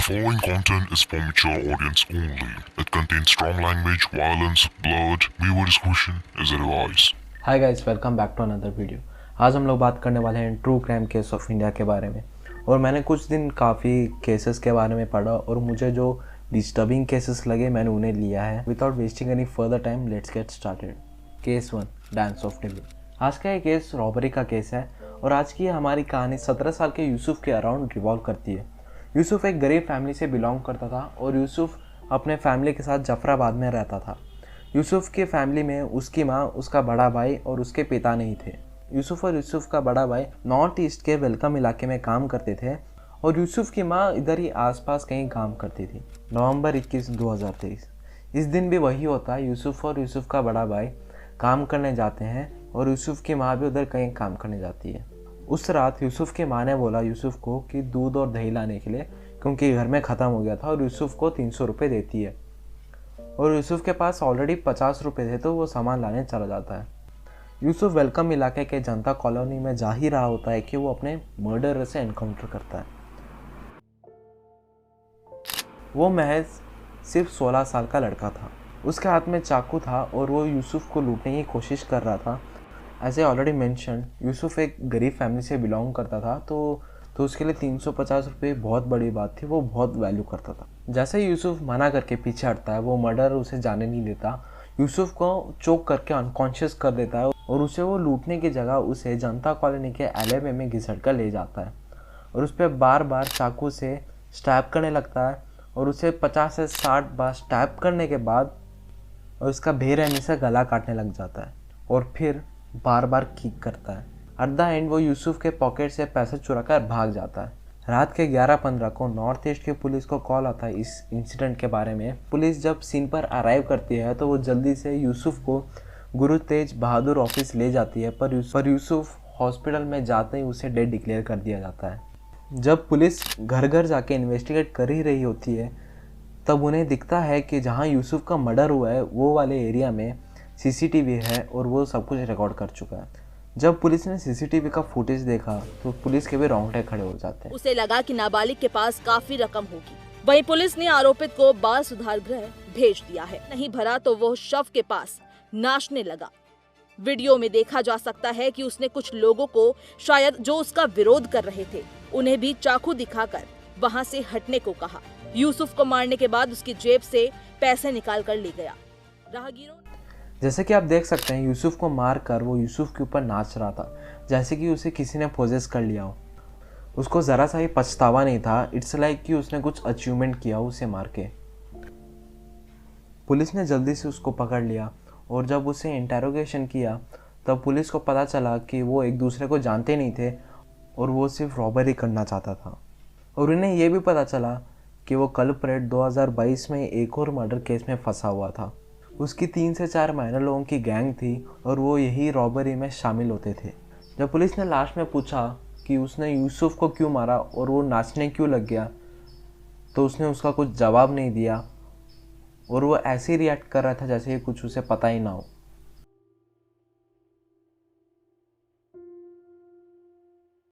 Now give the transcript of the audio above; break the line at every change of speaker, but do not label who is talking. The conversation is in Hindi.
following content is for mature audience only. It contains strong language, violence, blood. Viewer discretion is advised.
Hi guys, welcome back to another video. आज हम लोग बात करने वाले हैं true crime case of India के बारे में। और मैंने कुछ दिन काफ़ी केसेस के बारे में पढ़ा और मुझे जो डिस्टर्बिंग केसेस लगे मैंने उन्हें लिया है। Without wasting any further time let's get started. Case 1, dance of devil. आज का ये केस रॉबरी का केस है और आज की हमारी कहानी 17 साल के यूसुफ के अराउंड रिवॉल्व करती है। यूसुफ एक गरीब फैमिली से बिलोंग करता था और यूसुफ अपने फैमिली के साथ जफराबाद में रहता था। यूसुफ की फैमिली में उसकी माँ, उसका बड़ा भाई और उसके पिता नहीं थे। यूसुफ और यूसुफ का बड़ा भाई नॉर्थ ईस्ट के वेलकम इलाके में काम करते थे और यूसुफ की माँ इधर ही आसपास कहीं काम करती थी। नवंबर 21, 2023 इस दिन भी वही होता है। यूसुफ और यूसुफ का बड़ा भाई काम करने जाते हैं और यूसुफ की माँ भी उधर कहीं काम करने जाती है। उस रात यूसुफ की माँ ने बोला यूसुफ को कि दूध और दही लाने के लिए, क्योंकि घर में ख़त्म हो गया था, और यूसुफ को 300 रुपये देती है। और यूसुफ के पास ऑलरेडी 50 रुपये थे तो वो सामान लाने चला जाता है। यूसुफ वेलकम इलाके के जनता कॉलोनी में जा ही रहा होता है कि वो अपने मर्डरर से एनकाउंटर करता है। वो महज सिर्फ 16 साल का लड़का था। उसके हाथ में चाकू था और वो यूसुफ को लूटने की कोशिश कर रहा था। As a already mention, Yusuf एक गरीब फैमिली से बिलोंग करता था तो उसके लिए 350 रुपये बहुत बड़ी बात थी। वो बहुत वैल्यू करता था। जैसे ही यूसुफ मना करके पीछे हटता है, वो मर्डर उसे जाने नहीं देता। यूसुफ को चोक करके अनकॉन्शियस कर देता है और उसे वो लूटने की जगह उसे जनता कॉलोनी के एलेवे में घिसट कर ले जाता है और उस पर बार बार चाकू से स्टैब करने लगता है और उसे 50 से 60 बार स्टैब करने के बाद और उसका बेरहमी से गला काटने लग जाता है और फिर बार बार किक करता है। एट द एंड वो यूसुफ के पॉकेट से पैसे चुरा कर भाग जाता है। रात के 11:15 को नॉर्थ ईस्ट की पुलिस को कॉल आता है इस इंसिडेंट के बारे में। पुलिस जब सीन पर अराइव करती है तो वो जल्दी से यूसुफ को गुरु तेज बहादुर ऑफिस ले जाती है, पर यूसुफ हॉस्पिटल में जाते ही उसे डेड डिक्लेयर कर दिया जाता है। जब पुलिस घर घर जाके इन्वेस्टिगेट कर ही रही होती है तब उन्हें दिखता है कि जहाँ यूसुफ का मर्डर हुआ है वो वाले एरिया में सीसीटीवी है और वो सब कुछ रिकॉर्ड कर चुका है। जब पुलिस ने सीसीटीवी का फुटेज देखा तो पुलिस के भी रोंगटे खड़े हो जाते हैं।
उसे लगा कि नाबालिग के पास काफी रकम होगी। वहीं पुलिस ने आरोपित को बाल सुधार गृह भेज दिया है। नहीं भरा तो वो शव के पास नाचने लगा। वीडियो में देखा जा सकता है कि उसने कुछ लोगों को, शायद जो उसका विरोध कर रहे थे, उन्हें भी चाकू दिखाकर वहां से हटने को कहा। यूसुफ को मारने के बाद उसकी जेब से पैसे निकाल कर ले गया। राहगीरों
जैसे कि आप देख सकते हैं, यूसुफ को मार कर वो यूसुफ के ऊपर नाच रहा था जैसे कि उसे किसी ने पोजेस कर लिया हो। उसको ज़रा सा ही पछतावा नहीं था। इट्स लाइक कि उसने कुछ अचीवमेंट किया उसे मार के। पुलिस ने जल्दी से उसको पकड़ लिया और जब उसे इंटेरोगेशन किया तब पुलिस को पता चला कि वो एक दूसरे को जानते नहीं थे और वो सिर्फ रॉबरी करना चाहता था। और उन्हें ये भी पता चला कि वो कल्प्रेट 2022 में एक और मर्डर केस में फंसा हुआ था। उसकी 3 से 4 माइनर लोगों की गैंग थी और वो यही रॉबरी में शामिल होते थे। जब पुलिस ने लास्ट में पूछा कि उसने यूसुफ को क्यों मारा और वो नाचने क्यों लग गया तो उसने उसका कुछ जवाब नहीं दिया और वो ऐसे ही रिएक्ट कर रहा था जैसे कि कुछ उसे पता ही ना हो।